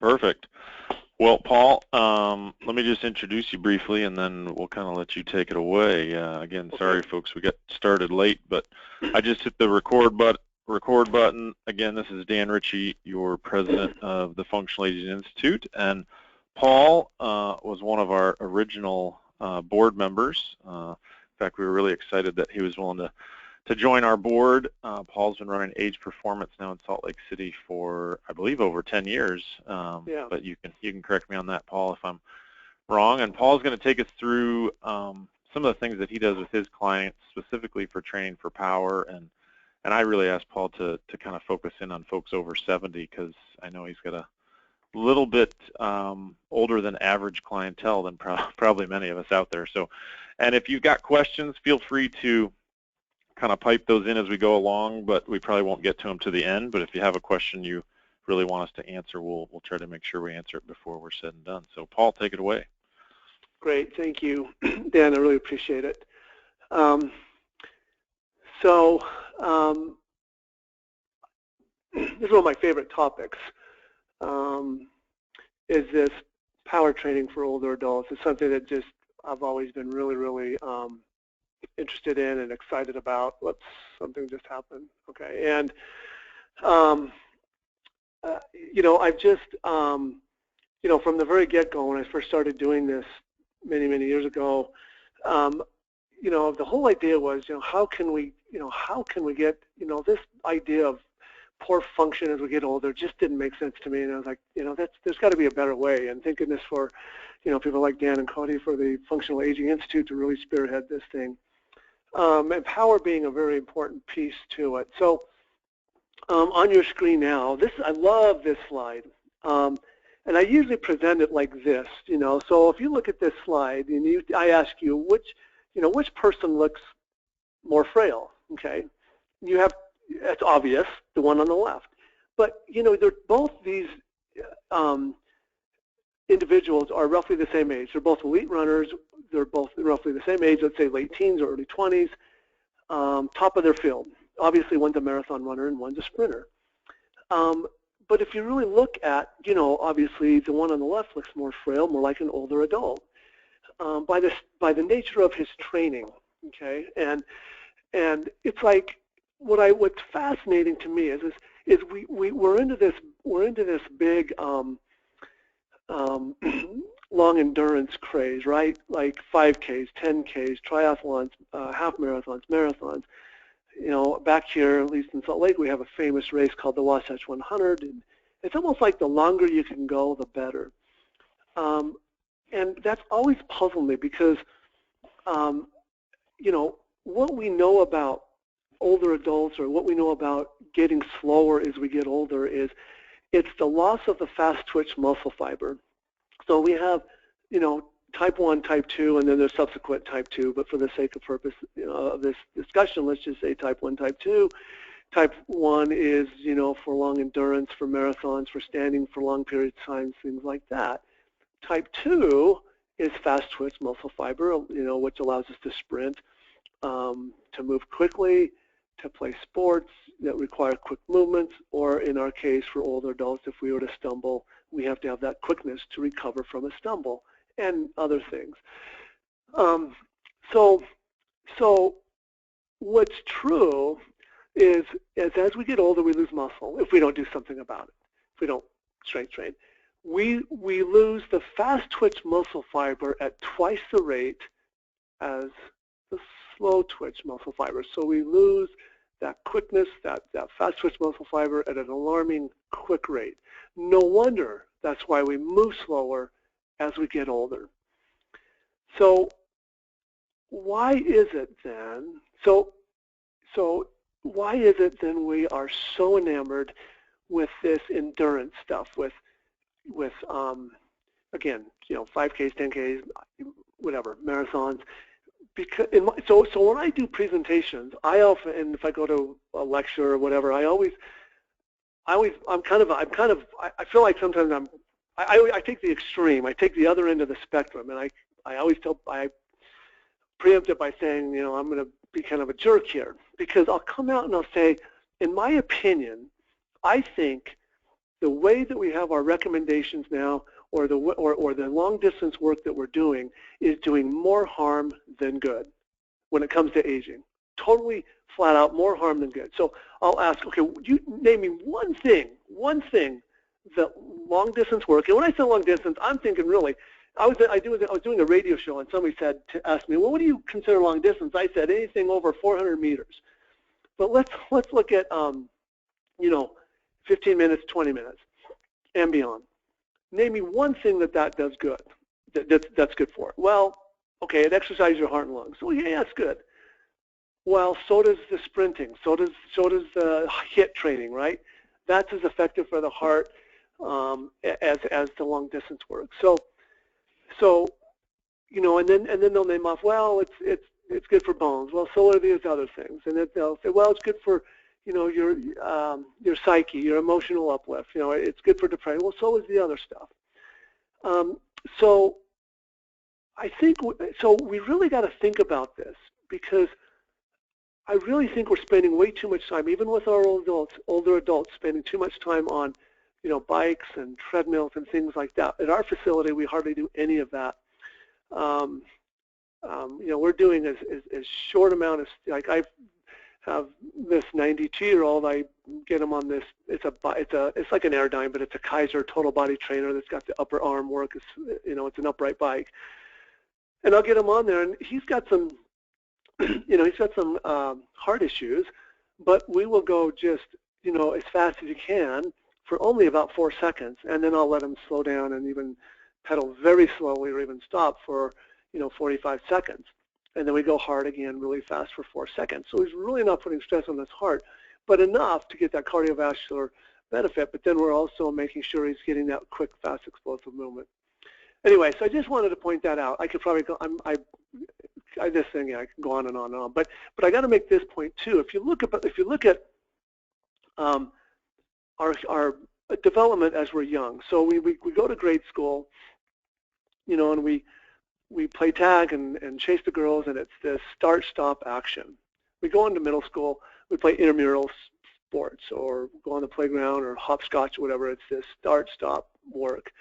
Perfect. Well, Paul, let me just introduce you briefly, and then we'll kind of let you take it away. Again, sorry, Okay. folks, we got started late, but I just hit the record button. Again, this is Dan Ritchie, your president of the Functional Aging Institute, and Paul was one of our original board members. In fact, we were really excited that he was willing to join our board. Paul's been running Age Performance now in Salt Lake City for, I believe, over 10 years. Yeah. But you can correct me on that, Paul, if I'm wrong. And Paul's going to take us through some of the things that he does with his clients, specifically for training for power. And I really asked Paul to kind of focus in on folks over 70 because I know he's got a little bit older than average clientele than probably many of us out there. So, and if you've got questions, feel free to kind of pipe those in as we go along, but we probably won't get to them to the end. But if you have a question you really want us to answer, we'll try to make sure we answer it before we're said and done. So Paul, take it away. Great. Thank you, Dan. I really appreciate it. This is one of my favorite topics, is this power training for older adults. It's something that just I've always been really interested in and excited about. Whoops, something just happened. Okay, and I've just from the very get-go when I first started doing this many years ago, the whole idea was how can we get this idea of poor function as we get older just didn't make sense to me, and I was like, there's got to be a better way. And thank goodness for people like Dan and Cody for the Functional Aging Institute to really spearhead this thing. And power being a very important piece to it. So on your screen now, I love this slide, and I usually present it like this. So if you look at this slide and I ask you which person looks more frail. Okay, it's obvious, the one on the left, but they're both these individuals are roughly the same age. They're both elite runners. They're both roughly the same age, let's say late teens or early 20s, top of their field. Obviously, one's a marathon runner and one's a sprinter. But if you really look at, obviously the one on the left looks more frail, more like an older adult, by the nature of his training. Okay, and it's like what's fascinating to me is we're into this big long endurance craze, right? Like 5Ks, 10Ks, triathlons, half marathons, marathons. Back here, at least in Salt Lake, we have a famous race called the Wasatch 100, and it's almost like the longer you can go, the better. And that's always puzzled me because, what we know about older adults or what we know about getting slower as we get older is it's the loss of the fast twitch muscle fiber. So we have, type 1, type 2, and then there's subsequent type 2, but for the sake of purpose of this discussion, let's just say type 1, type 2. Type 1 is, for long endurance, for marathons, for standing for long periods of time, things like that. Type 2 is fast twitch muscle fiber, which allows us to sprint, to move quickly, to play sports that require quick movements, or in our case, for older adults, if we were to stumble, we have to have that quickness to recover from a stumble, and other things. So what's true is as we get older, we lose muscle if we don't do something about it. If we don't strength train, we lose the fast twitch muscle fiber at twice the rate as the slow twitch muscle fiber. So we lose that quickness, that fast twitch muscle fiber at an alarming quick rate. No wonder that's why we move slower as we get older. So why is it then? So why is it then we are so enamored with this endurance stuff, with again, 5Ks, 10Ks, whatever, marathons? Because so when I do presentations, I often, and if I go to a lecture or whatever, I feel like sometimes I take the extreme, I take the other end of the spectrum, and I preempt it by saying, I'm going to be kind of a jerk here, because I'll come out and I'll say, in my opinion, I think the way that we have our recommendations now, or the long distance work that we're doing, is doing more harm than good when it comes to aging. Totally flat out more harm than good. So I'll ask, okay, you name me one thing that long distance work, and when I say long distance, I'm thinking really, I was doing a radio show, and somebody asked me, well, what do you consider long distance? I said anything over 400 meters. But let's look at 15 minutes, 20 minutes, and beyond. Name me one thing that does good, that's good for it. Well, okay, it exercises your heart and lungs. So yeah, that's good. Well, so does the sprinting. So does the HIIT training, right? That's as effective for the heart as the long distance work. So and then they'll name off, well, it's good for bones. Well, so are these other things, and then they'll say, well, it's good for your psyche, your emotional uplift. It's good for depression. Well, so is the other stuff. So I think we really got to think about this, because I really think we're spending way too much time, even with our older adults, spending too much time on bikes and treadmills and things like that. At our facility, we hardly do any of that. We're doing as short amount of, like, I have this 92-year-old. I get him on this. It's like an Airdyne, but it's a Kaiser total body trainer that's got the upper arm work. It's an upright bike, and I'll get him on there, and he's got some, heart issues, but we will go just as fast as you can for only about 4 seconds, and then I'll let him slow down and even pedal very slowly, or even stop for 45 seconds. And then we go hard again really fast for 4 seconds. So he's really not putting stress on his heart, but enough to get that cardiovascular benefit, but then we're also making sure he's getting that quick, fast, explosive movement. Anyway, so I just wanted to point that out. I could probably go, I can go on and on and on, but I got to make this point too. If you look at our development as we're young, so we go to grade school, and we play tag and chase the girls, and it's this start-stop action. We go into middle school, we play intramural sports, or go on the playground, or hopscotch, or whatever. It's this start-stop work.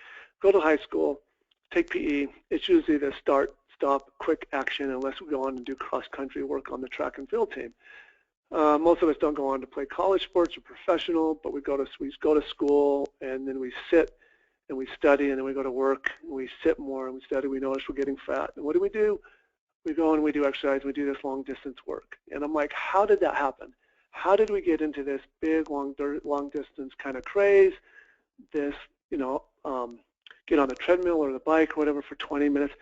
Go to high school, take PE. It's usually the start-stop quick action, unless we go on and do cross-country work on the track and field team. Most of us don't go on to play college sports or professional, but we go to school, and then we sit and we study, and then we go to work, and we sit more, and we study. We notice we're getting fat. And what do? We go and we do exercise. We do this long distance work. And I'm like, how did that happen? How did we get into this big long distance kind of craze? This, get on the treadmill or the bike or whatever for 20 minutes.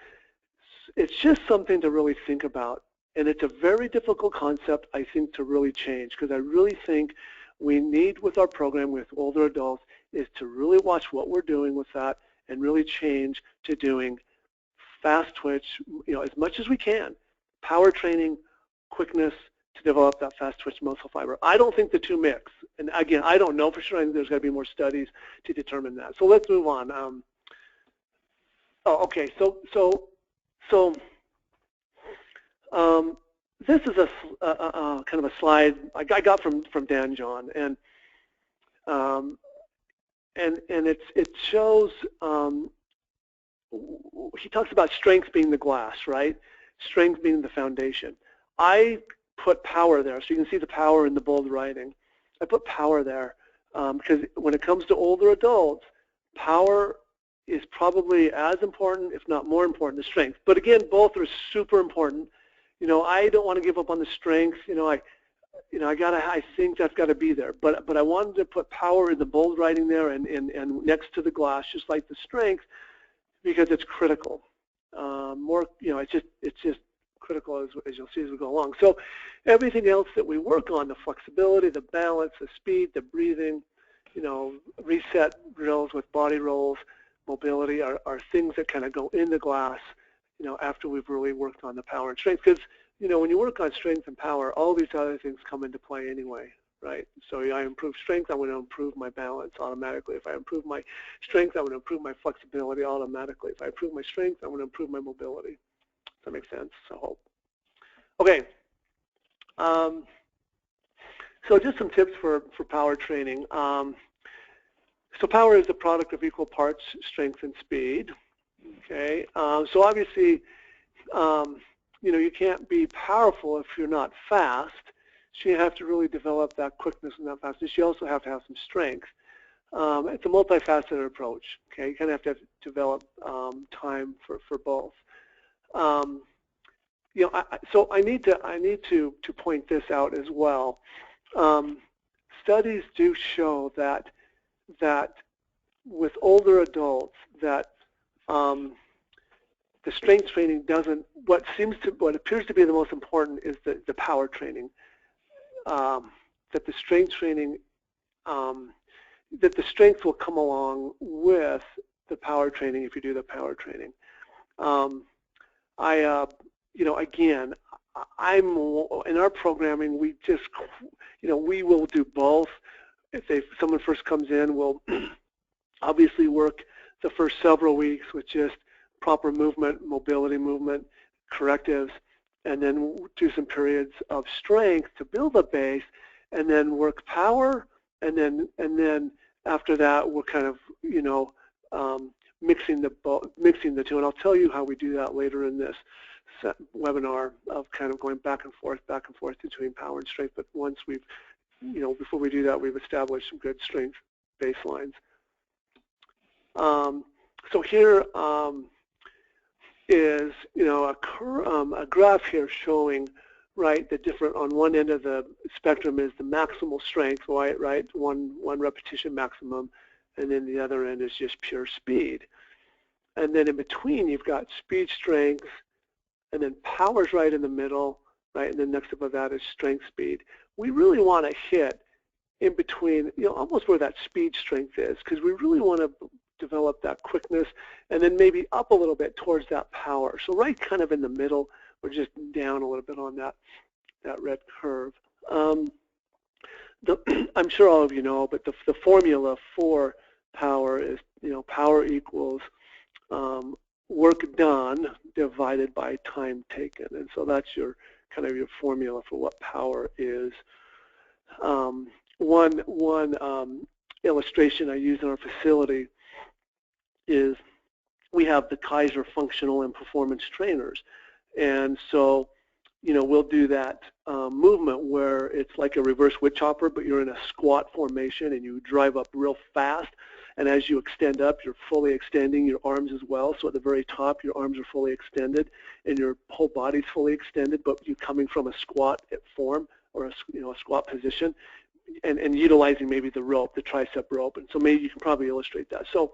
It's just something to really think about. And it's a very difficult concept, I think, to really change, because I really think we need, with our program with older adults, is to really watch what we're doing with that and really change to doing fast twitch, as much as we can. Power training, quickness to develop that fast twitch muscle fiber. I don't think the two mix. And again, I don't know for sure. I think there's got to be more studies to determine that. So let's move on. Okay. This is a kind of a slide I got from Dan John, and it shows, he talks about strength being the glass, right? Strength being the foundation. I put power there, so you can see the power in the bold writing. I put power there because when it comes to older adults, power is probably as important, if not more important, than strength. But again, both are super important. I don't want to give up on the strength. I think that's got to be there. But I wanted to put power in the bold writing there and next to the glass, just like the strength, because it's critical. It's just critical as you'll see as we go along. So everything else that we work on, the flexibility, the balance, the speed, the breathing, reset drills with body rolls, mobility are things that kind of go in the glass, after we've really worked on the power and strength. Because, when you work on strength and power, all these other things come into play anyway, right? So I improve strength, I'm going to improve my balance automatically. If I improve my strength, I'm going to improve my flexibility automatically. If I improve my strength, I'm going to improve my mobility. Does that make sense? I hope. Okay. So just some tips for power training. So power is the product of equal parts strength and speed. Okay, so obviously, you can't be powerful if you're not fast. So you have to really develop that quickness and that fastness. You also have to have some strength. It's a multifaceted approach. Okay, you kind of have to develop time for both. So I need to point this out as well. Studies do show that with older adults that the strength training doesn't. What appears to be the most important is the power training. That the strength training, that the strength will come along with the power training if you do the power training. Again, in our programming, we just, we will do both. If someone first comes in, we'll obviously work the first several weeks with just proper movement, mobility movement, correctives, and then do some periods of strength to build a base, and then work power, and then after that we're kind of mixing the two, and I'll tell you how we do that later in this webinar of kind of going back and forth between power and strength. But once we've, before we do that, we've established some good strength baselines. So here is a graph here showing, right, the different, on one end of the spectrum is the maximal strength, right, one repetition maximum, and then the other end is just pure speed. And then in between you've got speed strength, and then power's right in the middle, right, and then next above that is strength speed. We really want to hit in between, almost where that speed strength is, because we really want to develop that quickness, and then maybe up a little bit towards that power. So right kind of in the middle, or just down a little bit on that red curve. I'm sure all of you know, but the formula for power is, power equals work done divided by time taken, and so that's your kind of your formula for what power is. One illustration I use in our facility is we have the Kaiser functional and performance trainers, and so we'll do that movement where it's like a reverse wood chopper, but you're in a squat formation and you drive up real fast, and as you extend up, you're fully extending your arms as well. So at the very top, your arms are fully extended and your whole body's fully extended, but you're coming from a squat form, or a squat position, and utilizing maybe the rope, the tricep rope. And so maybe you can probably illustrate that. So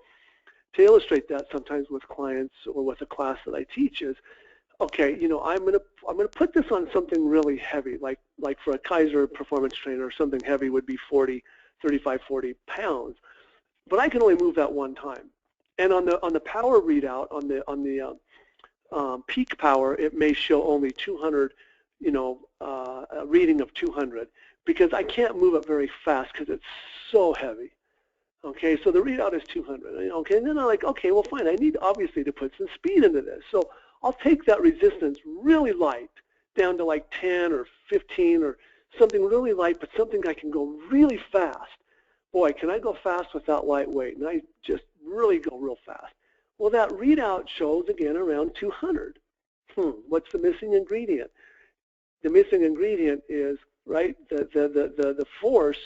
to illustrate that sometimes with clients or with a class that I teach is, okay, I'm gonna put this on something really heavy, like for a Kaiser performance trainer, something heavy would be 35, 40 pounds, but I can only move that one time. And on the power readout, on the peak power, it may show only 200, a reading of 200, because I can't move it very fast because it's so heavy. Okay, so the readout is 200. Okay, and then I'm like, okay, well, fine. I need obviously to put some speed into this, so I'll take that resistance really light down to like 10 or 15 or something really light, but something I can go really fast. Boy, can I go fast with that lightweight? And I just really go real fast. Well, that readout shows again around 200. What's the missing ingredient? The missing ingredient is, right, the force,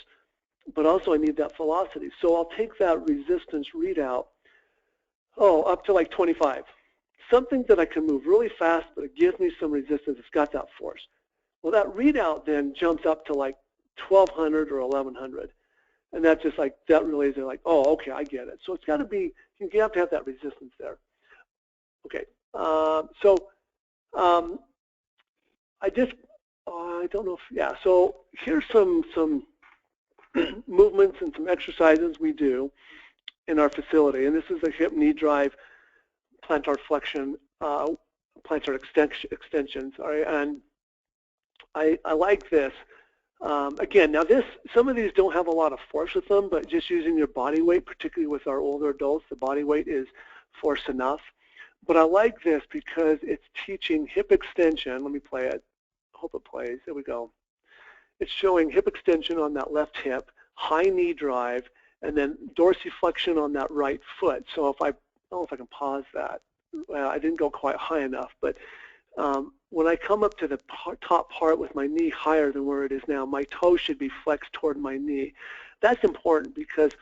but also I need that velocity. So I'll take that resistance readout, up to like 25. Something that I can move really fast, but it gives me some resistance. It's got that force. Well, that readout then jumps up to like 1,200 or 1,100. And that's just like, that really is like, oh, okay, I get it. So it's got to be, you have to have that resistance there. Okay, I don't know if, yeah, so here's some movements and some exercises we do in our facility. And this is a hip knee drive, plantar flexion, plantar extensions. All right, and I like this. Again, now some of these don't have a lot of force with them, but just using your body weight, particularly with our older adults, the body weight is force enough. But I like this because it's teaching hip extension. Let me play it. Hope it plays. There we go. It's showing hip extension on that left hip, high knee drive, and then dorsiflexion on that right foot. So if I don't know if I can pause that. Well, I didn't go quite high enough, but when I come up to the top part with my knee higher than where it is now, my toe should be flexed toward my knee. That's important because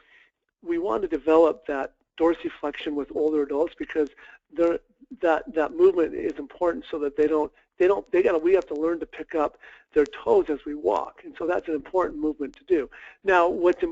we want to develop that dorsiflexion with older adults because that movement is important so that we have to learn to pick up their toes as we walk, and so that's an important movement to do. Now, what's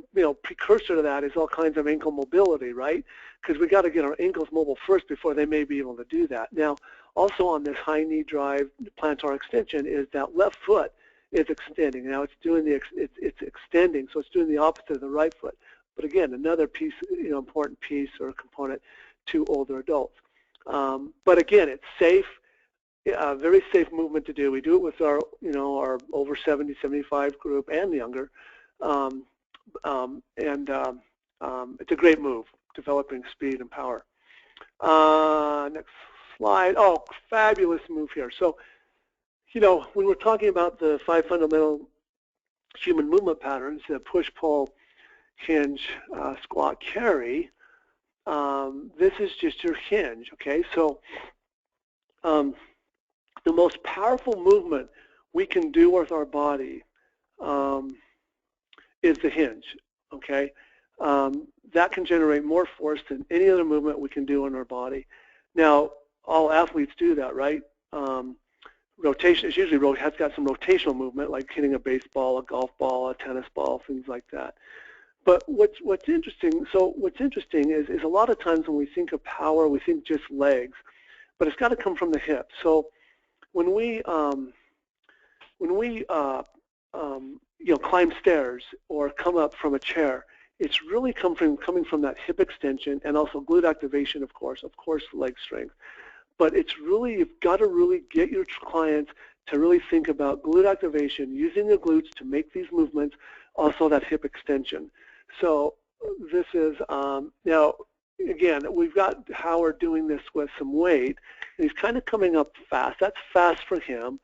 precursor to that is all kinds of ankle mobility, right? Because we got to get our ankles mobile first before they may be able to do that. Now, also on this high knee drive plantar extension is that left foot is extending. Now it's doing it's extending, so it's doing the opposite of the right foot. But again, another piece, important piece or component to older adults. But again, it's safe, very safe movement to do. We do it with our, our over 70, 75 group and younger, it's a great move, developing speed and power. Next slide. Oh, fabulous move here. So, when we're talking about the 5 fundamental human movement patterns, the push, pull, hinge, squat, carry, this is just your hinge, okay? So the most powerful movement we can do with our body is the hinge, okay? That can generate more force than any other movement we can do in our body. Now, all athletes do that, right? Rotation is usually has got some rotational movement, like hitting a baseball, a golf ball, a tennis ball, things like that. But what's interesting is a lot of times when we think of power, we think just legs, but it's got to come from the hips. So when we climb stairs or come up from a chair, it's really coming from that hip extension and also glute activation, of course leg strength. But it's really, you've got to really get your clients to really think about glute activation, using the glutes to make these movements, also that hip extension. So this is, now again, we've got Howard doing this with some weight, and he's kind of coming up fast. That's fast for him,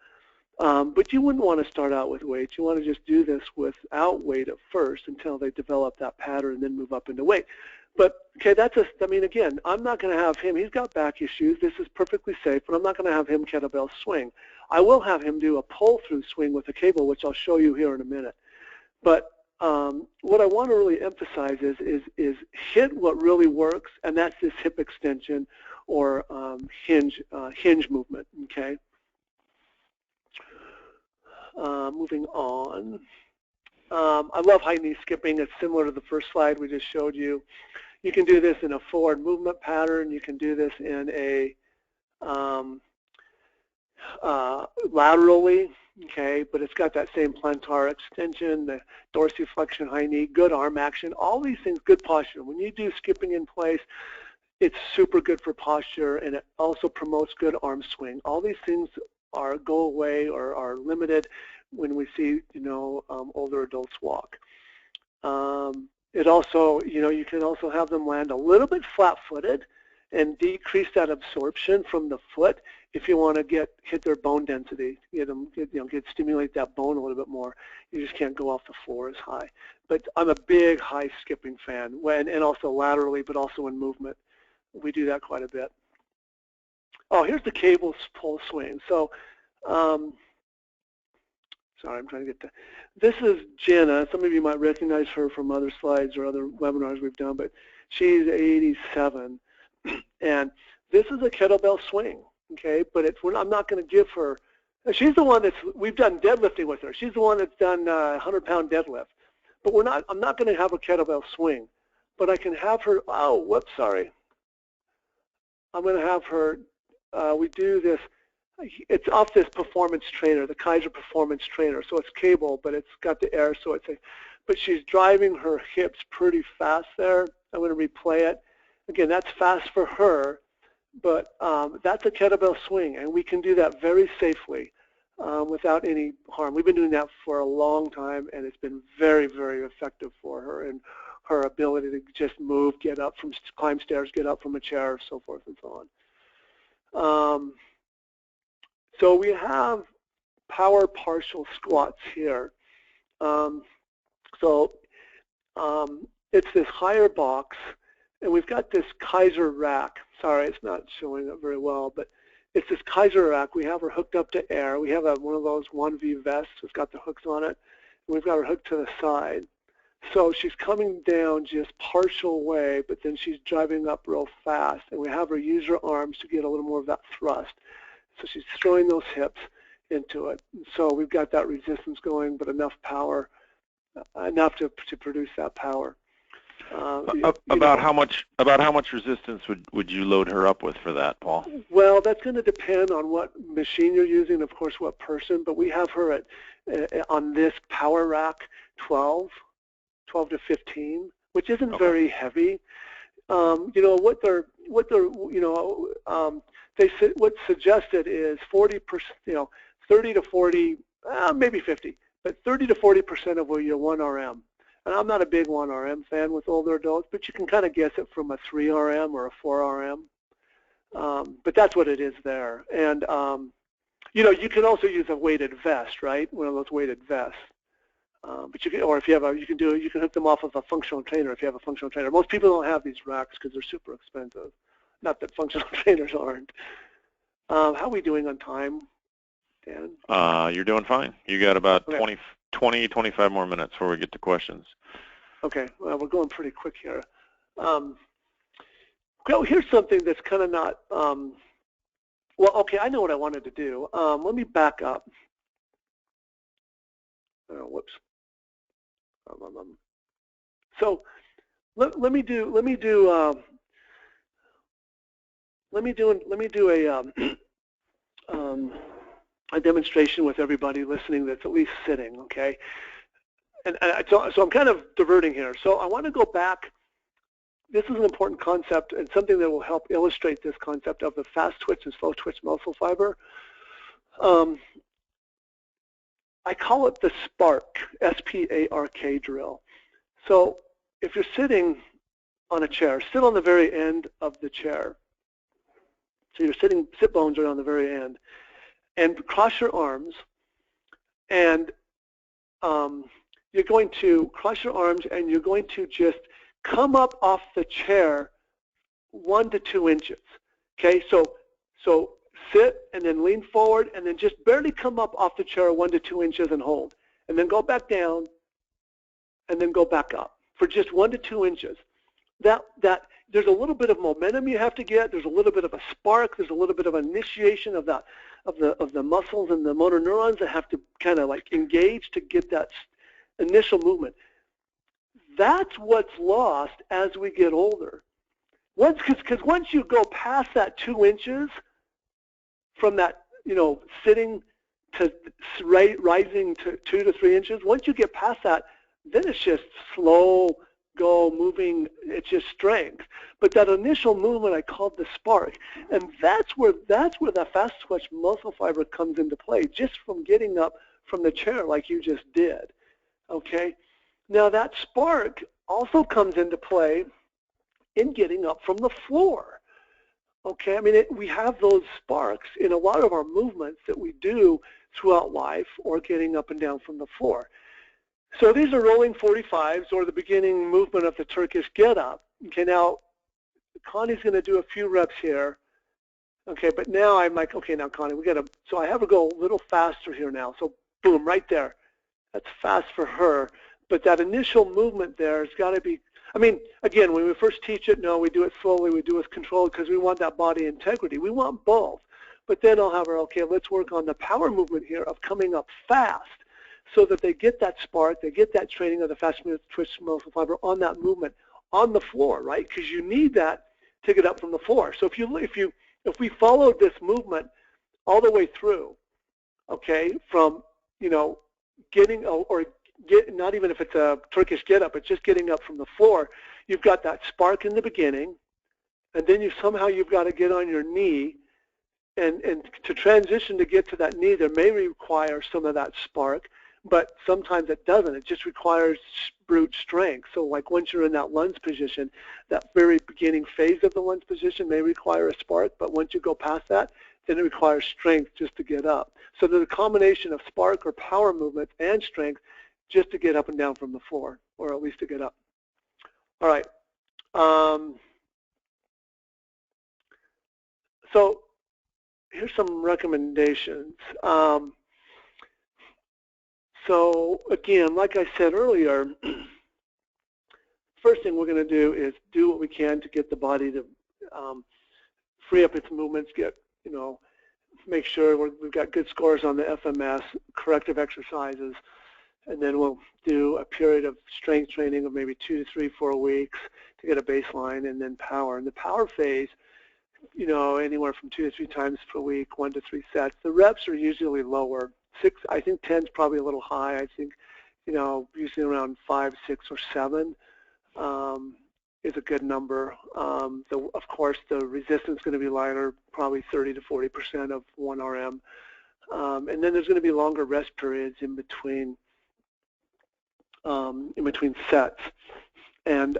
but you wouldn't want to start out with weight. You want to just do this without weight at first until they develop that pattern and then move up into weight. But, okay, again, I'm not going to have him, he's got back issues, this is perfectly safe, but I'm not going to have him kettlebell swing. I will have him do a pull-through swing with a cable, which I'll show you here in a minute. But what I want to really emphasize is hit what really works, and that's this hip extension or hinge movement, okay? Moving on. I love high knee skipping. It's similar to the first slide we just showed you. You can do this in a forward movement pattern. You can do this in a laterally, okay, but it's got that same plantar extension, the dorsiflexion, high knee, good arm action, all these things, good posture. When you do skipping in place, it's super good for posture, and it also promotes good arm swing. All these things go away or are limited when we see, older adults walk. It also, you can also have them land a little bit flat-footed and decrease that absorption from the foot if you want to hit their bone density, stimulate that bone a little bit more. You just can't go off the floor as high. But I'm a big high skipping fan, and also laterally, but also in movement. We do that quite a bit. Oh, here's the cable pull swing. So, sorry, I'm trying to get to. This is Jenna. Some of you might recognize her from other slides or other webinars we've done, but she's 87, and this is a kettlebell swing. Okay, but I'm not going to give her. She's the one we've done deadlifting with her. She's the one that's done 100-pound deadlift. But I'm not going to have a kettlebell swing, but I can have her. Oh, whoops, sorry. I'm going to have her. We do this. It's off this performance trainer, the Kaiser performance trainer. So it's cable, but it's got the air. So but she's driving her hips pretty fast there. I'm going to replay it. Again, that's fast for her. But that's a kettlebell swing, and we can do that very safely without any harm. We've been doing that for a long time, and it's been very, very effective for her and her ability to just move, get up from, climb stairs, get up from a chair, so forth and so on. So we have power partial squats here. it's this higher box, and we've got this Kaiser rack. Sorry, it's not showing up very well, but it's this Kaiser rack. We have her hooked up to air. We have one of those 1V vests. It's got the hooks on it. And we've got her hooked to the side. So she's coming down just partial way, but then she's driving up real fast. And we have her use her arms to get a little more of that thrust. So she's throwing those hips into it. So we've got that resistance going, but enough power, enough to produce that power. About how much resistance would you load her up with for that, Paul? Well, that's going to depend on what machine you're using, of course, what person. But we have her at on this power rack 12 to 15, which isn't very heavy. You know what's suggested is 40%, 30 to 40, maybe 50, but 30 to 40% of your 1RM. And I'm not a big 1RM fan with older adults, but you can kind of guess it from a 3RM or a 4RM. But that's what it is there. And you can also use a weighted vest, right? One of those weighted vests. But you can, or if you have you can hook them off of a functional trainer if you have a functional trainer. Most people don't have these racks because they're super expensive. Not that functional trainers aren't. How are we doing on time, Dan? You're doing fine. You got about 25 more minutes before we get to questions. Okay, well, we're going pretty quick here. Well, here's something that's kind of not, well, okay, I know what I wanted to do. Let me back up. Oh, whoops. So let me do a demonstration with everybody listening that's at least sitting, okay? And so I'm kind of diverting here. So I want to go back. This is an important concept and something that will help illustrate this concept of the fast twitch and slow twitch muscle fiber. I call it the SPARK, S-P-A-R-K drill. So if you're sitting on a chair, sit on the very end of the chair. So your sit bones are on the very end. And cross your arms, and you're going to cross your arms, and you're going to just come up off the chair 1 to 2 inches. Okay, so sit and then lean forward, and then just barely come up off the chair 1 to 2 inches and hold, and then go back down, and then go back up for just 1 to 2 inches. That there's a little bit of momentum you have to get. There's a little bit of a spark. There's a little bit of initiation of that of the muscles and the motor neurons that have to kind of like engage to get that initial movement. That's what's lost as we get older. Because once you go past that 2 inches from that, sitting to rising to 2 to 3 inches, once you get past that, then it's just slow go moving, it's just strength. But that initial movement I called the spark, and that's where that fast twitch muscle fiber comes into play, just from getting up from the chair like you just did. Okay, now that spark also comes into play in getting up from the floor. Okay, I mean we have those sparks in a lot of our movements that we do throughout life, or getting up and down from the floor. So these are rolling 45s, or the beginning movement of the Turkish get-up. Okay, now Connie's going to do a few reps here. Okay, but now I'm like, okay, now Connie, so I have her go a little faster here now. So boom, right there. That's fast for her. But that initial movement there has got to be, I mean, again, when we first teach it, no, we do it slowly, we do it controlled, because we want that body integrity. We want both. But then I'll have her, okay, let's work on the power movement here of coming up fast, so that they get that spark, they get that training of the fast twitch muscle fiber on that movement on the floor, right? Because you need that to get up from the floor. So if we followed this movement all the way through, okay, from getting not even if it's a Turkish get up, but just getting up from the floor, you've got that spark in the beginning, and then you've got to get on your knee, and to transition to get to that knee, there may require some of that spark. But sometimes it doesn't. It just requires brute strength. So like once you're in that lunge position, that very beginning phase of the lunge position may require a spark, but once you go past that, then it requires strength just to get up. So there's a combination of spark or power movement and strength just to get up and down from the floor, or at least to get up. All right. So here's some recommendations. So again, like I said earlier, first thing we're going to do is do what we can to get the body to free up its movements, make sure we've got good scores on the FMS, corrective exercises, and then we'll do a period of strength training of maybe 2 to 3, 4 weeks to get a baseline, and then power. In the power phase, anywhere from 2 to 3 times per week, 1 to 3 sets. The reps are usually lower. I think 10 is probably a little high. I think, usually around 5, 6, or 7 is a good number. Of course, the resistance is going to be lighter, probably 30 to 40% of 1 RM. And then there's going to be longer rest periods in between sets. And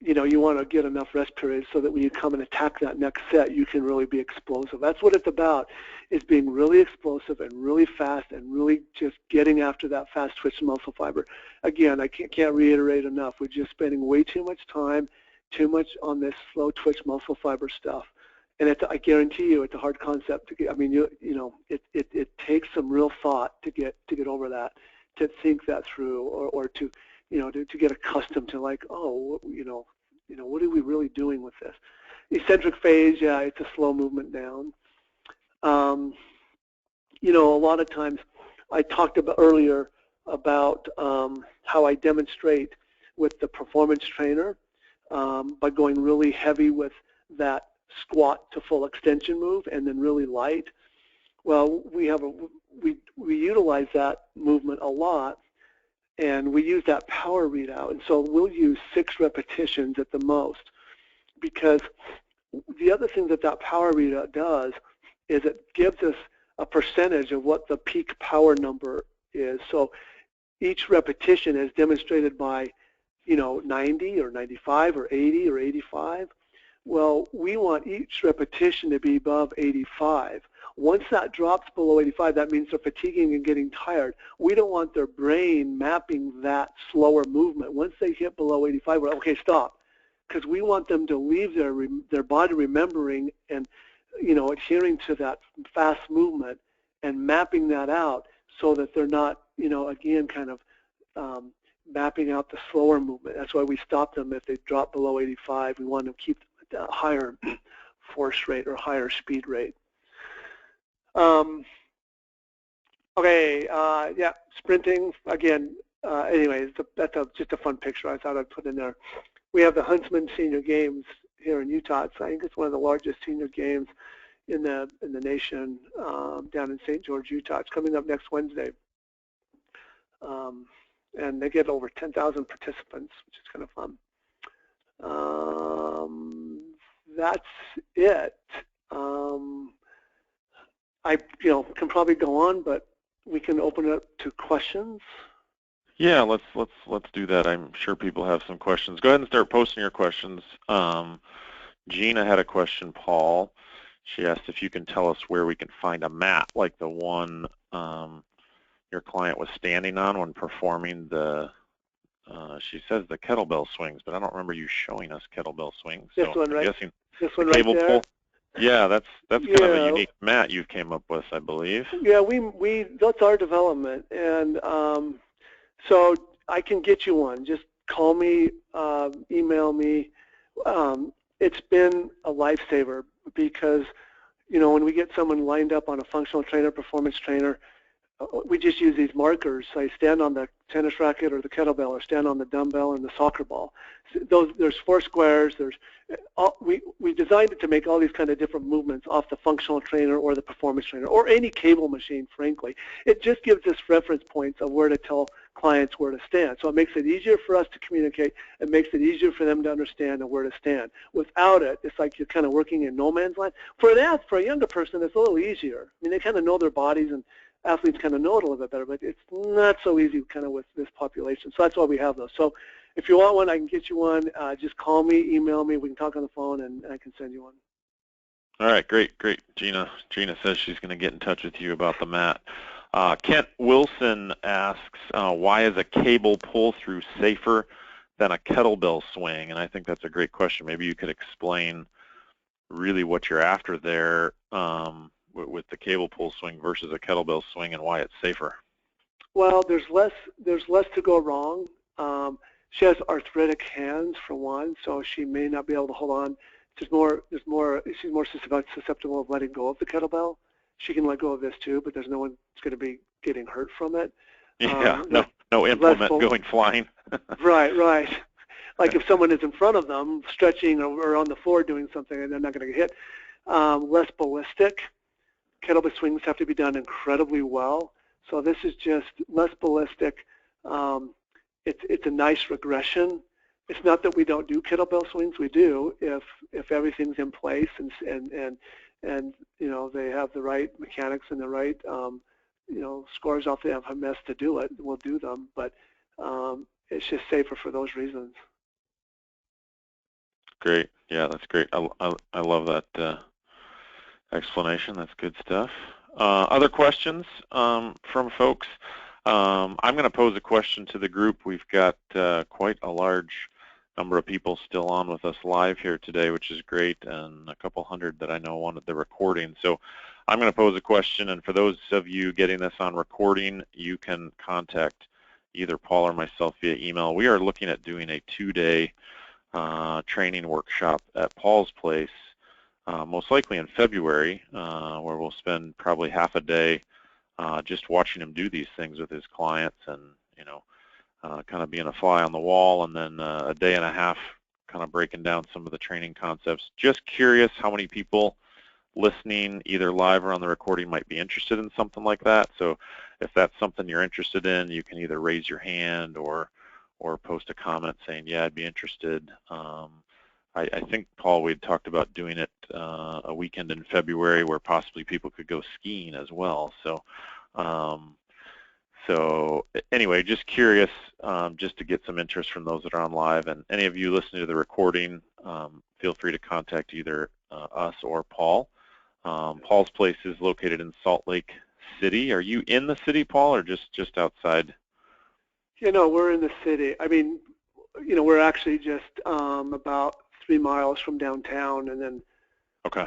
you want to get enough rest periods so that when you come and attack that next set, you can really be explosive. That's what it's about, is being really explosive and really fast and really just getting after that fast twitch muscle fiber. Again, I can't reiterate enough. We're just spending way too much time, too much on this slow twitch muscle fiber stuff. And I guarantee you, it's a hard concept to get. I mean, it takes some real thought to get over that, to think that through, or to to get accustomed to, like, oh, what are we really doing with this? Eccentric phase, yeah, it's a slow movement down. A lot of times, I talked about earlier about how I demonstrate with the performance trainer by going really heavy with that squat to full extension move and then really light. Well, we utilize that movement a lot, and we use that power readout, and so we'll use 6 repetitions at the most, because the other thing that power readout does is it gives us a percentage of what the peak power number is. So each repetition is demonstrated by 90 or 95 or 80 or 85. Well, we want each repetition to be above 85. Once that drops below 85, that means they're fatiguing and getting tired. We don't want their brain mapping that slower movement. Once they hit below 85, we're like, okay, stop, because we want them to leave their body remembering and adhering to that fast movement and mapping that out, so that they're not again kind of mapping out the slower movement. That's why we stop them if they drop below 85. We want to keep a higher force rate or higher speed rate. Okay, yeah, sprinting, again, anyways, that's just a fun picture I thought I'd put in there. We have the Huntsman Senior Games here in Utah. I think it's one of the largest senior games in the nation, down in St. George, Utah. It's coming up next Wednesday. And they get over 10,000 participants, which is kind of fun. That's it. I can probably go on, but we can open it up to questions. Yeah, let's do that. I'm sure people have some questions. Go ahead and start posting your questions. Gina had a question, Paul. She asked if you can tell us where we can find a mat like the one your client was standing on when performing the, she says the kettlebell swings, but I don't remember you showing us kettlebell swings. This one, right? I'm guessing this one right there? Pull. Yeah, that's kind of a unique mat you came up with, I believe. Yeah, that's our development, and so I can get you one. Just call me, email me. It's been a lifesaver, because when we get someone lined up on a functional trainer, performance trainer, we just use these markers. I stand on the tennis racket or the kettlebell, or stand on the dumbbell and the soccer ball. There's 4 squares. We designed it to make all these kind of different movements off the functional trainer or the performance trainer or any cable machine, frankly. It just gives us reference points of where to tell clients where to stand. So it makes it easier for us to communicate. It makes it easier for them to understand and where to stand. Without it, it's like you're kind of working in no man's land. For a younger person, it's a little easier. I mean, they kind of know their bodies, and athletes kind of know it a little bit better, but it's not so easy kind of with this population. So that's why we have those. So if you want one, I can get you one. Just call me, email me. We can talk on the phone, and I can send you one. All right, great. Gina says she's going to get in touch with you about the mat. Kent Wilson asks, why is a cable pull-through safer than a kettlebell swing? And I think that's a great question. Maybe you could explain really what you're after there with the cable pull swing versus a kettlebell swing and why it's safer. Well, there's less to go wrong. She has arthritic hands for one, so she may not be able to hold on. She's more susceptible of letting go of the kettlebell. She can let go of this too, but there's no one that's going to be getting hurt from it. Yeah, no implement going flying. Right. Like if someone is in front of them, stretching or on the floor doing something, and they're not going to get hit. Less ballistic. Kettlebell swings have to be done incredibly well. So this is just less ballistic. It's a nice regression. It's not that we don't do kettlebell swings. We do if everything's in place and you know they have the right mechanics and the right you know scores off the FMS to do it. We'll do them, but it's just safer for those reasons. Great. Yeah, that's great. I love that explanation. That's good stuff. Other questions from folks? I'm going to pose a question to the group. We've got quite a large number of people still on with us live here today, which is great, and a couple hundred that I know wanted the recording. So I'm going to pose a question, and for those of you getting this on recording, you can contact either Paul or myself via email. We are looking at doing a 2-day training workshop at Paul's place, most likely in February, where we'll spend probably half a day just watching him do these things with his clients and, you know, kind of being a fly on the wall, and then a day and a half kind of breaking down some of the training concepts. Just curious how many people listening either live or on the recording might be interested in something like that. So if that's something you're interested in, you can either raise your hand or post a comment saying, yeah, I'd be interested. I think, Paul, we had talked about doing it a weekend in February where possibly people could go skiing as well. So so anyway, just curious, just to get some interest from those that are on live. And any of you listening to the recording, feel free to contact either us or Paul. Paul's place is located in Salt Lake City. Are you in the city, Paul, or just outside? You know, we're in the city. I mean, you know, we're actually just about 3 miles from downtown, and then, okay.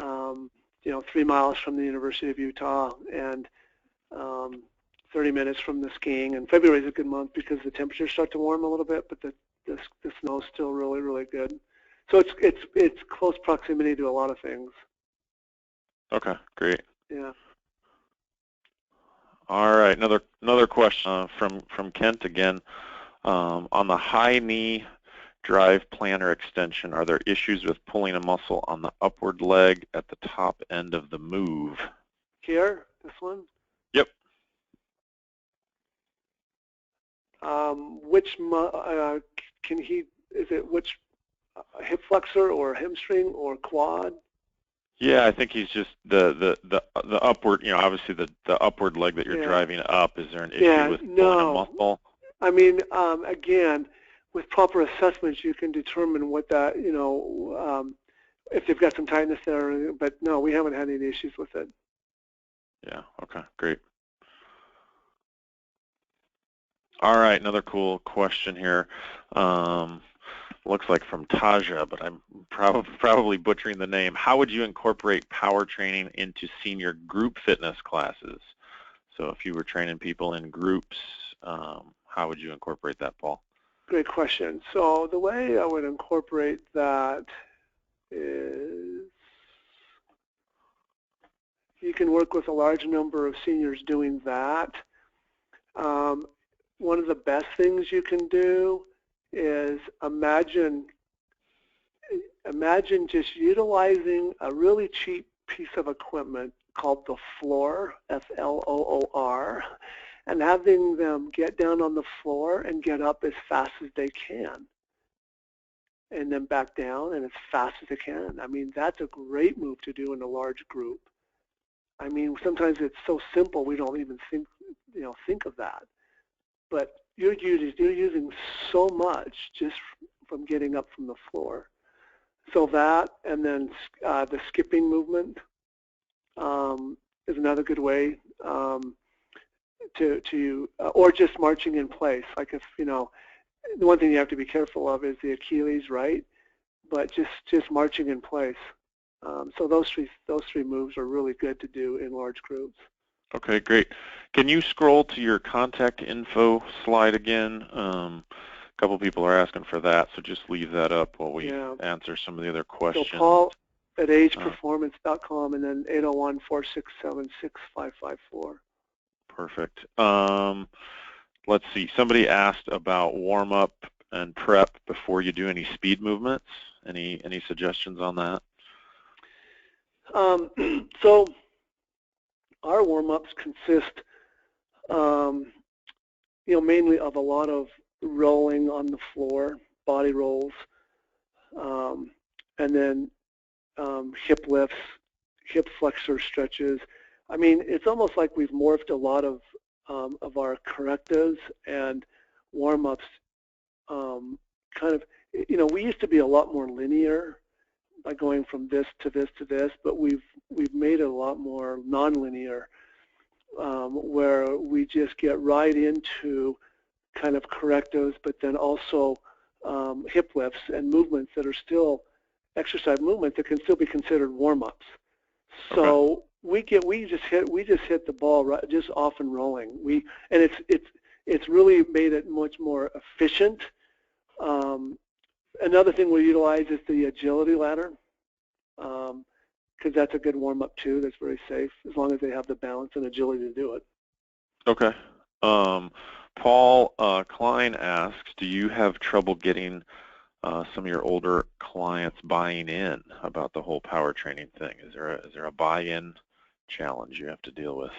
You know, 3 miles from the University of Utah, and 30 minutes from the skiing. And February is a good month because the temperatures start to warm a little bit, but the snow's still really, really good. So it's close proximity to a lot of things. Okay, great. Yeah. All right, another question from Kent again. On the high knee drive plantar extension, are there issues with pulling a muscle on the upward leg at the top end of the move? Here, this one? Yep. Is it which hip flexor or hamstring or quad? Yeah, I think he's just the upward, you know, obviously the upward leg that you're driving up. Is there an issue with pulling a muscle? I mean, again, with proper assessments, you can determine what that, you know, if they've got some tightness there. But no, we haven't had any issues with it. Yeah. Okay. Great. All right. Another cool question here. Looks like from Taja, but I'm probably butchering the name. How would you incorporate power training into senior group fitness classes? So if you were training people in groups, how would you incorporate that, Paul? Great question. So the way I would incorporate that is you can work with a large number of seniors doing that. One of the best things you can do is imagine just utilizing a really cheap piece of equipment called the floor, F-L-O-O-R, and having them get down on the floor and get up as fast as they can, and then back down and as fast as they can. I mean, that's a great move to do in a large group. I mean, sometimes it's so simple we don't even think of that. But you're using so much just from getting up from the floor. So that, and then the skipping movement is another good way or just marching in place. Like if, the one thing you have to be careful of is the Achilles, right? But just marching in place. So those three moves are really good to do in large groups. Okay, great. Can you scroll to your contact info slide again? A couple people are asking for that, so just leave that up while we answer some of the other questions. So Paul at ageperformance.com and then 801-467-6554. Perfect. Let's see. Somebody asked about warm-up and prep before you do any speed movements. Any suggestions on that? So our warm-ups consist, mainly of a lot of rolling on the floor, body rolls, and then hip lifts, hip flexor stretches. I mean, it's almost like we've morphed a lot of our correctives and warm-ups. Kind of, we used to be a lot more linear by going from this to this to this, but we've made it a lot more nonlinear, where we just get right into kind of correctives, but then also hip lifts and movements that are still exercise movements that can still be considered warm-ups. So we just hit the ball right, just off and rolling. And it's really made it much more efficient. Another thing we utilize is the agility ladder, because that's a good warm-up too. That's very safe as long as they have the balance and agility to do it. Okay. Paul Klein asks, do you have trouble getting some of your older clients buying in about the whole power training thing? Is there a buy-in challenge you have to deal with?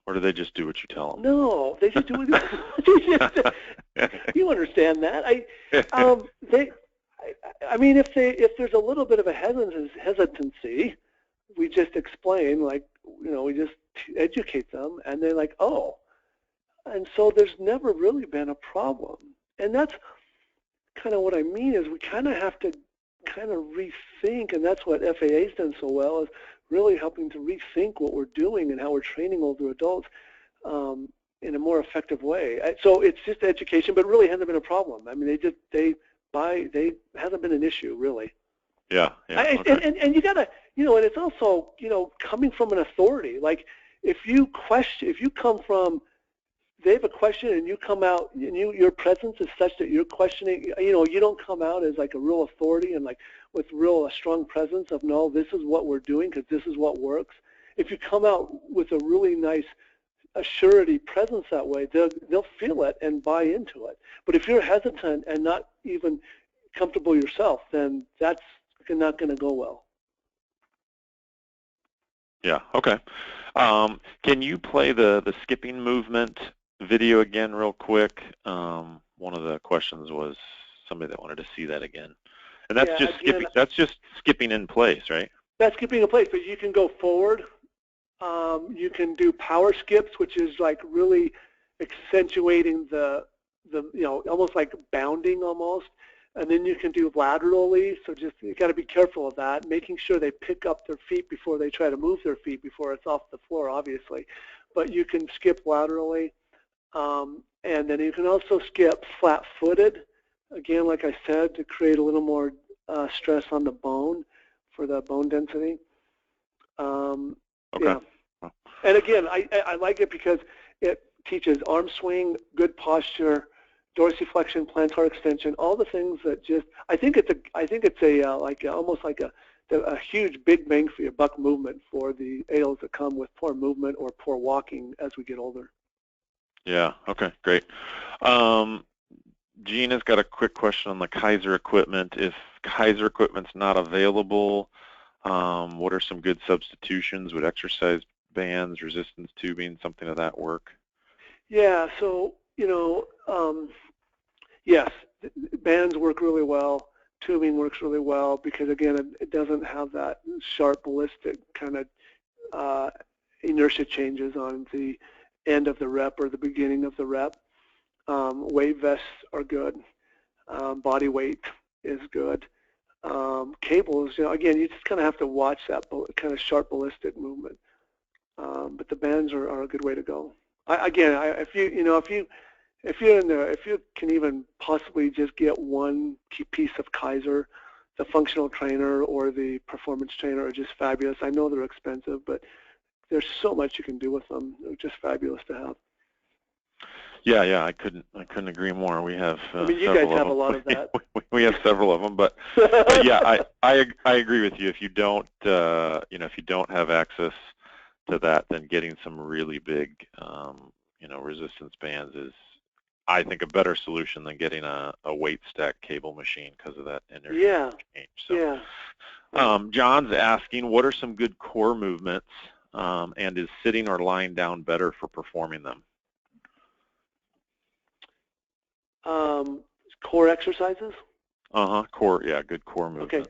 Or do they just do what you tell them? No, they just do what you understand that. I mean, if there's a little bit of a hesitancy, we just explain, like, we just educate them, and they're like, oh. And so there's never really been a problem. And that's kind of what I mean is we kind of have to kind of rethink, and that's what FAA's done so well, is really helping to rethink what we're doing and how we're training older adults in a more effective way. So it's just education, but really hasn't been a problem. I mean, they hasn't been an issue really. Yeah. Okay. And you gotta, and it's also, coming from an authority. Like if you come from, they have a question and you come out and your presence is such that you're questioning, you don't come out as like a real authority and like with a strong presence of, no, this is what we're doing because this is what works. If you come out with a really nice assurity presence that way, they'll feel it and buy into it. But if you're hesitant and not even comfortable yourself, then that's not going to go well. Yeah, okay. Can you play the skipping movement video again real quick? One of the questions was somebody that wanted to see that again. And that's just skipping in place, right? That's skipping in place, but you can go forward. You can do power skips, which is like really accentuating the almost like bounding almost. And then you can do laterally, so just you got to be careful of that, making sure they pick up their feet before they try to move their feet before it's off the floor, obviously. But you can skip laterally, and then you can also skip flat-footed. Again, like I said, to create a little more stress on the bone for the bone density. Okay. Yeah. And again, I like it because it teaches arm swing, good posture, dorsiflexion, plantar extension, all the things that I think it's almost like a huge big bang for your buck movement for the ADLs that come with poor movement or poor walking as we get older. Yeah, okay, great. Gina's got a quick question on the Kaiser equipment. If Kaiser equipment's not available, what are some good substitutions? Would exercise bands, resistance tubing, something of that work? Yeah, so, yes, bands work really well. Tubing works really well because, again, it doesn't have that sharp ballistic kind of inertia changes on the end of the rep or the beginning of the rep. Weight vests are good. Body weight is good. Cables, again, you just kind of have to watch that kind of sharp ballistic movement. But the bands are a good way to go. If you can even possibly just get one key piece of Kaiser, the functional trainer or the performance trainer are just fabulous. I know they're expensive, but there's so much you can do with them. They're just fabulous to have. Yeah, I couldn't agree more. We have I mean, you guys have a lot of that. We have several of them, but yeah, I agree with you. If you don't if you don't have access to that, then getting some really big resistance bands is, I think, a better solution than getting a weight stack cable machine because of that inertial change. So, yeah. John's asking, what are some good core movements, and is sitting or lying down better for performing them? Core exercises? Core, yeah, good core movements.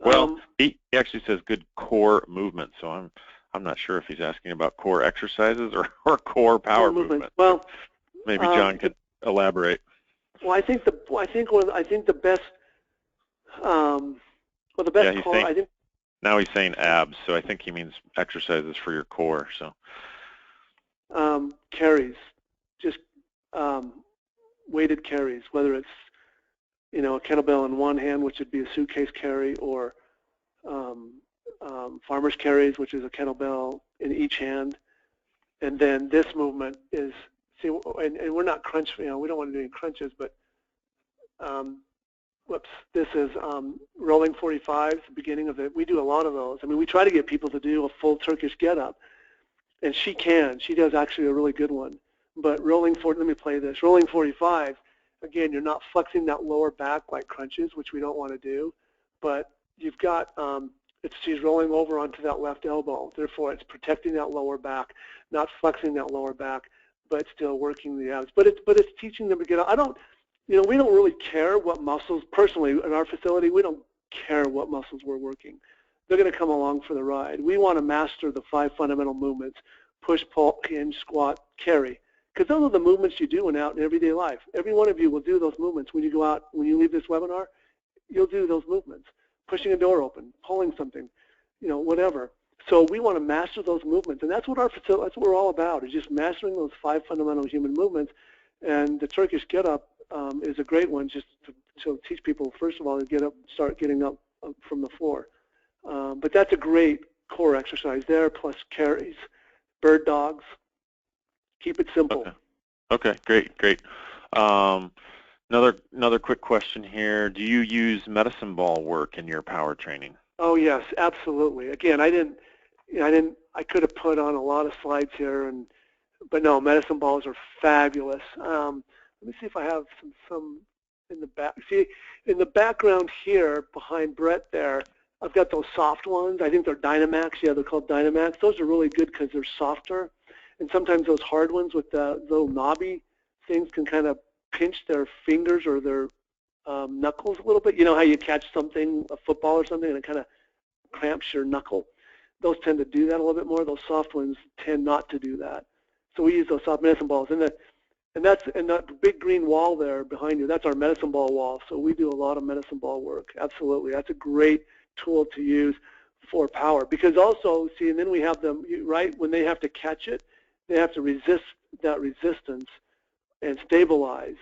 Okay. Well, he actually says good core movements, so I'm not sure if he's asking about core exercises or core power movements. Well, maybe John could elaborate. Well, I think the best Yeah, core. Now he's saying abs, so I think he means exercises for your core. So carries, just weighted carries, whether it's a kettlebell in one hand, which would be a suitcase carry, or farmer's carries, which is a kettlebell in each hand. And then this movement is, and we're not crunch, we don't want to do any crunches, but this is rolling 45s, the beginning of it. We do a lot of those. I mean, we try to get people to do a full Turkish get-up, and she does actually a really good one. But let me play this. Rolling 45, again, you're not flexing that lower back like crunches, which we don't want to do, but you've got, she's rolling over onto that left elbow. Therefore, it's protecting that lower back, not flexing that lower back, but still working the abs. But it's teaching them to get out. We don't really care what muscles, personally, in our facility, we don't care what muscles we're working. They're going to come along for the ride. We want to master the 5 fundamental movements: push, pull, hinge, squat, carry. Because those are the movements you do in everyday life. Every one of you will do those movements when you go out, when you leave this webinar, you'll do those movements. Pushing a door open, pulling something, whatever. So we want to master those movements, and that's what that's what we're all about, is just mastering those 5 fundamental human movements. And the Turkish get-up is a great one, just to teach people, first of all, to start getting up from the floor. But that's a great core exercise there, plus carries, bird dogs. Keep it simple. Okay, great. Another quick question here. Do you use medicine ball work in your power training? Oh yes, absolutely. Again, I could have put on a lot of slides here, but no, medicine balls are fabulous. Let me see if I have some in the back. See, in the background here, behind Brett there, I've got those soft ones. I think they're Dynamax. Yeah, they're called Dynamax. Those are really good because they're softer. And sometimes those hard ones with the little knobby things can kind of pinch their fingers or their knuckles a little bit. You know how you catch something, a football or something, and it kind of cramps your knuckle? Those tend to do that a little bit more. Those soft ones tend not to do that. So we use those soft medicine balls. And that big green wall there behind you, that's our medicine ball wall. So we do a lot of medicine ball work. Absolutely. That's a great tool to use for power. Because also, see, and then we have them, right, when they have to catch it, they have to resist that resistance and stabilize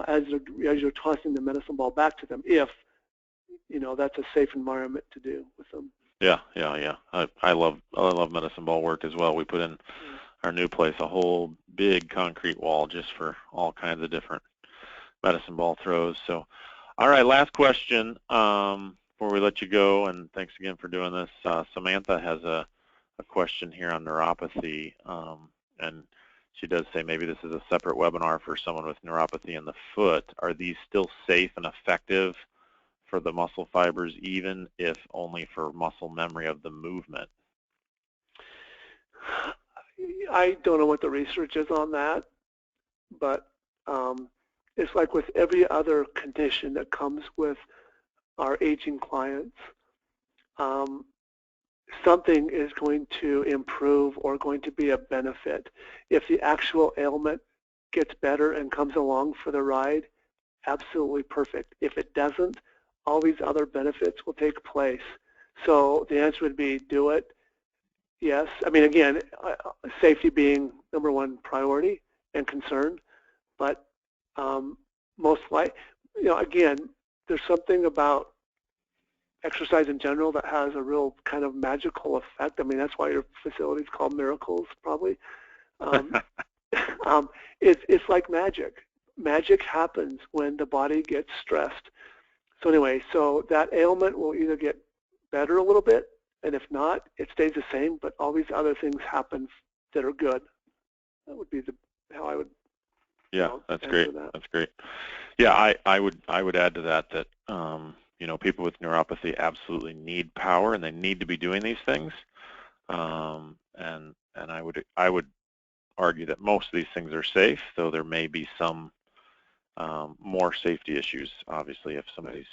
as you're tossing the medicine ball back to them, if that's a safe environment to do with them. Yeah. I love medicine ball work as well. We put in our new place a whole big concrete wall just for all kinds of different medicine ball throws. So, all right, last question before we let you go, and thanks again for doing this. Samantha has a question here on neuropathy, and she does say maybe this is a separate webinar for someone with neuropathy in the foot. Are these still safe and effective for the muscle fibers, even if only for muscle memory of the movement? I don't know what the research is on that, but it's like with every other condition that comes with our aging clients. Something is going to improve or going to be a benefit. If the actual ailment gets better and comes along for the ride, absolutely perfect. If it doesn't, all these other benefits will take place. So the answer would be do it. Yes. I mean, again, safety being number one priority and concern, but most likely, again, there's something about exercise in general that has a real kind of magical effect. I mean, that's why your facility is called Miracles, probably. It's like magic. Magic happens when the body gets stressed. So anyway, so that ailment will either get better a little bit, and if not, it stays the same, but all these other things happen that are good. That would be how I would. Yeah, that's great. That's great. Yeah, I would add to that people with neuropathy absolutely need power, and they need to be doing these things. And I would argue that most of these things are safe, though there may be some more safety issues. Obviously, if somebody's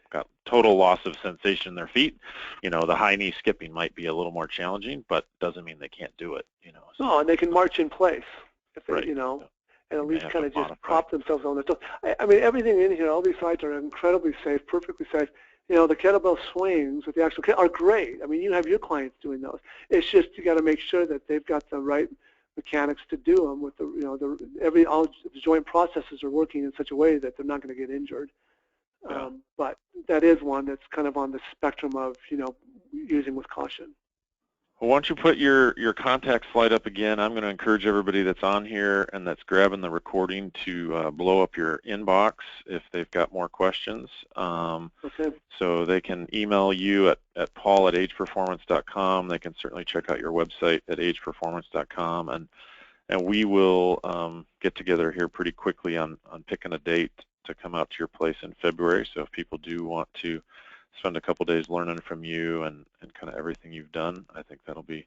got total loss of sensation in their feet, the high knee skipping might be a little more challenging, but doesn't mean they can't do it. So. No, and they can march in place if they, right. And at least kind of just prop themselves on their toes. I mean, everything in here, all these sites are incredibly safe, perfectly safe. The kettlebell swings with the actual are great. I mean, you have your clients doing those. It's just you got to make sure that they've got the right mechanics to do them with all the joint processes are working in such a way that they're not going to get injured. Yeah. But that is one that's kind of on the spectrum of using with caution. Well, why don't you put your contact slide up again? I'm going to encourage everybody that's on here and that's grabbing the recording to blow up your inbox if they've got more questions. Okay. So they can email you at paul@ageperformance.com. They can certainly check out your website at ageperformance.com, and we will get together here pretty quickly on picking a date to come out to your place in February. So if people do want to spend a couple days learning from you and kind of everything you've done, I think that'll be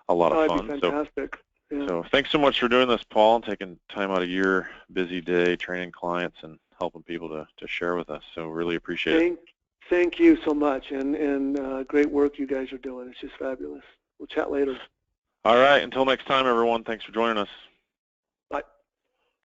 a lot of fun. That'd be fantastic. So thanks so much for doing this, Paul, and taking time out of your busy day training clients and helping people to share with us. So really appreciate it. Thank you so much, and great work you guys are doing. It's just fabulous. We'll chat later. All right. Until next time, everyone. Thanks for joining us.